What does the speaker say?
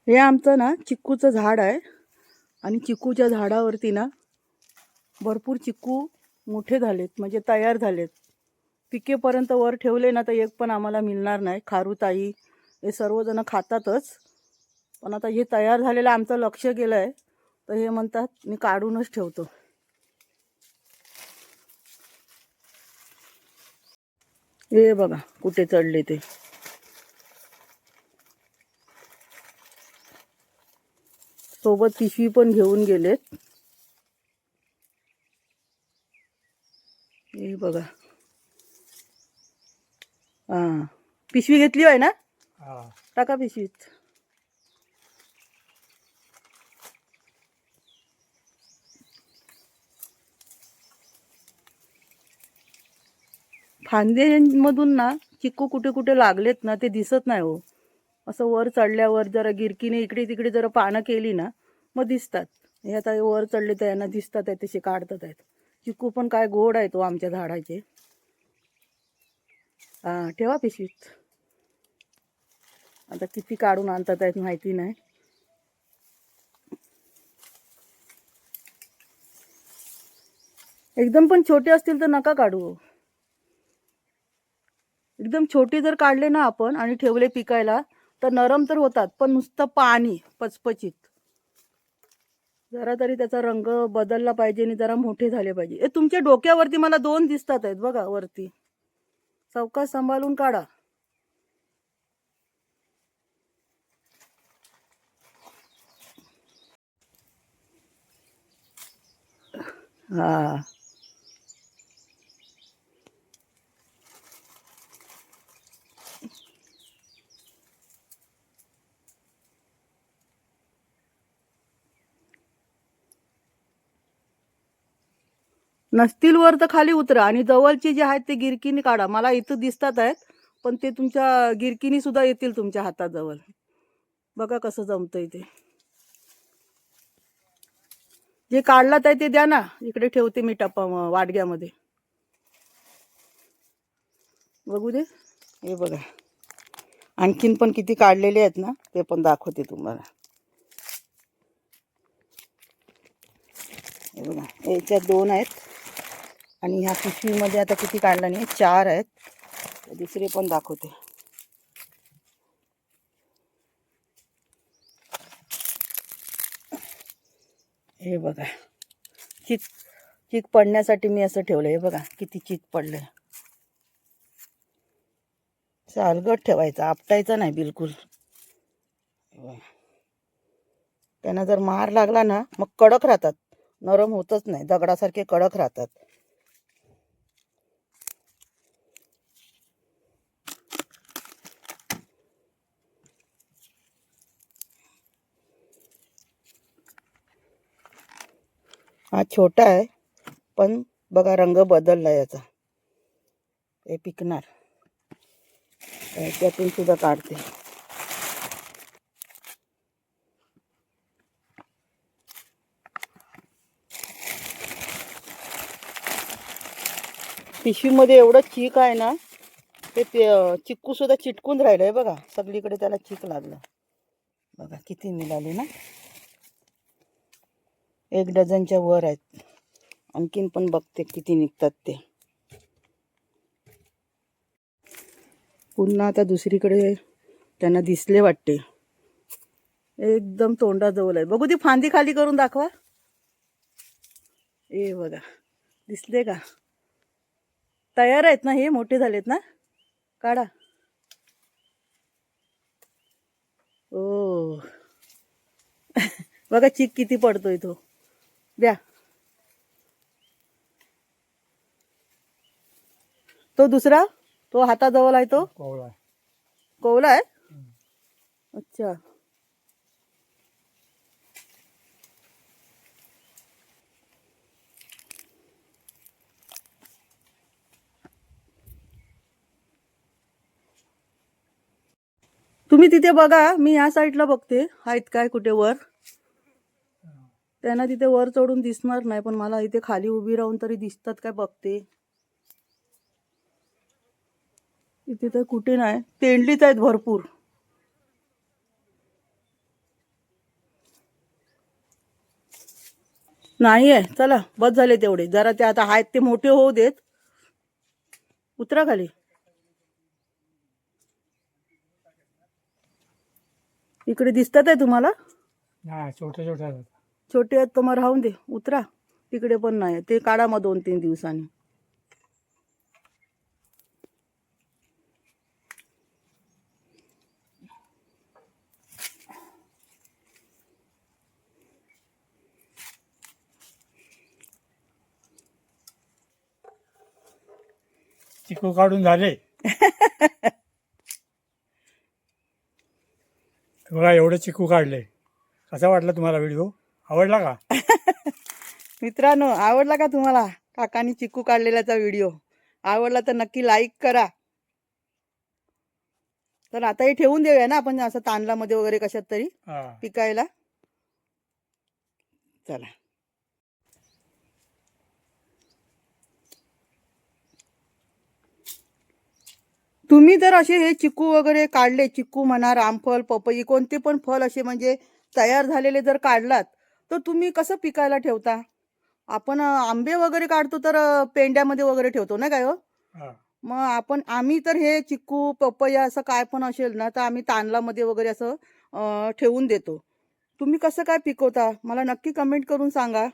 हे आमचं ना चिक्कूचं झाड आहे आणि चिक्कूच्या झाडावरती ना भरपूर चिक्कू मोठे झालेत, म्हणजे तयार झालेत. पिकेपर्यंत वर ठेवले ना तर एक पण आम्हाला मिळणार नाही. खारुताई हे सर्वजण खातातच, पण आता हे तयार झालेलं आमचं लक्ष गेलं आहे, तर हे म्हणतात मी काढूनच ठेवतो. हे बघा कुठे चढले ते. सोबत पिशवी पण घेऊन गेलेत. हे बघा. हां, पिशवी घेतली आहे ना, टाका पिशवीत. फांद्यांमधून ना चिक्कू कुठे कुठे लागलेत ना ते दिसत नाही हो. असं वर चढल्यावर जरा गिरकीने इकडे तिकडे जरा पानं केली ना मग दिसतात. हे आता वर चढले तर यांना दिसतात आहे, तसे काढतात आहेत. चिक्कू पण काय गोड आहे तो आमच्या झाडाचे. हां, ठेवा पिशवीत. आता किती काढून आणतात आहेत माहिती नाही. एकदम पण छोटे असतील तर नका काढू. एकदम छोटे जर काढले ना आपण आणि ठेवले पिकायला तर नरम तर होतात, पण नुसतं पाणी पचपचित. जरा तरी त्याचा रंग बदलला पाहिजे आणि जरा मोठे झाले पाहिजे. तुमच्या डोक्यावरती मला 2 दिसतात आहेत बघा वरती. सावकाश सांभाळून काढा. हा, नसतील वर तर खाली उतरा आणि जवळचे जे आहेत ते गिरकीने काढा. मला इथं दिसतात आहेत, पण ते तुमच्या गिरकीनी सुद्धा येतील तुमच्या हाताजवळ. बघा कसं जमतंय ते. जे काढलात आहे ते द्या ना, इकडे ठेवते मी टप्पा वाडग्यामध्ये. बघू दे. हे बघा, आणखीन पण किती काढलेले आहेत ना ते पण दाखवते तुम्हाला. हे बघा, याच्यात 2 आहेत आणि ह्या पिशवीमध्ये आता किती काढला नाही, 4 आहेत. दुसरे पण दाखवते. हे बघा, चिक चिक पडण्यासाठी मी असं ठेवलं. हे बघा किती चिक पडलंय. सालगट ठेवायचा, आपटायचा नाही बिलकुल. त्यांना जर मार लागला ना मग कडक राहतात, नरम होतच नाही, दगडासारखे कडक राहतात. हा छोटा आहे, पण बघा रंग बदलला याचा. हे पिकणार. त्यातून सुद्धा काढते. पिशवीमध्ये एवढं चीक आहे ना, ते चिक्कू सुद्धा चिटकून राहिलंय बघा. सगळीकडे त्याला चीक लागलं. बघा किती निघाले ना, 1 डझनच्या वर आहेत. आणखीन पण बघते किती निघतात ते. पुन्हा आता दुसरीकडे त्यांना दिसले वाटते. एकदम तोंडाजवळ आहे. बघू ती फांदी खाली करून दाखवा. हे बघा, दिसले का? तयार आहेत ना, हे मोठे झालेत ना. काढा. ओ बघा चीक किती पडतोय तो. द्या. तो दुसरा, तो हाताजवळ आहे तो कोवला आहे. अच्छा, तुम्ही तिथे बघा, मी या साईडला बघते आहेत काय कुठे वर. त्यांना तिथे वर चढून दिसणार नाही, पण मला इथे खाली उभी राहून तरी दिसतात काय बघते. इथे तर कुठे नाही, तेंडलीच आहेत भरपूर. नाही आहे. चला बस झाले तेवढे. जरा ते आता आहेत ते मोठे होऊ देत. उतरा खाली. इकडे दिसतात आहे तुम्हाला? नाही, छोटे छोटे आहेत. छोटे आहेत तर मग राहून दे. उतरा. तिकडे पण नाही. ते काढा मग 2-3 दिवसांनी. चिकू काढून झाले. बघा एवढे चिकू काढले. कसा वाटला तुम्हाला व्हिडिओ? आवडला का? मित्रांनो, आवडला का तुम्हाला काकांनी चिकू काढलेल्याचा व्हिडिओ? आवडला तर नक्की लाईक करा. तर आता हे ठेवून देऊया ना आपण असं तांदळामध्ये वगैरे कशात तरी हा. पिकायला. चला. तुम्ही जर असे हे चिकू वगैरे काढले, चिकू म्हणा, रामफल, पपई, कोणते पण फळ असे म्हणजे तयार झालेले जर काढलात तर तुम्ही कसं पिकायला ठेवता? आपण आंबे वगैरे काढतो तर पेंड्यामध्ये वगैरे ठेवतो ना काय हो? हा. मग आम्ही तर हे चिकू, पपया असं काय पण असेल ना तर आम्ही तांदळामध्ये वगैरे असं ठेवून देतो. तुम्ही कसं काय पिकवता? मला नक्की कमेंट करून सांगा.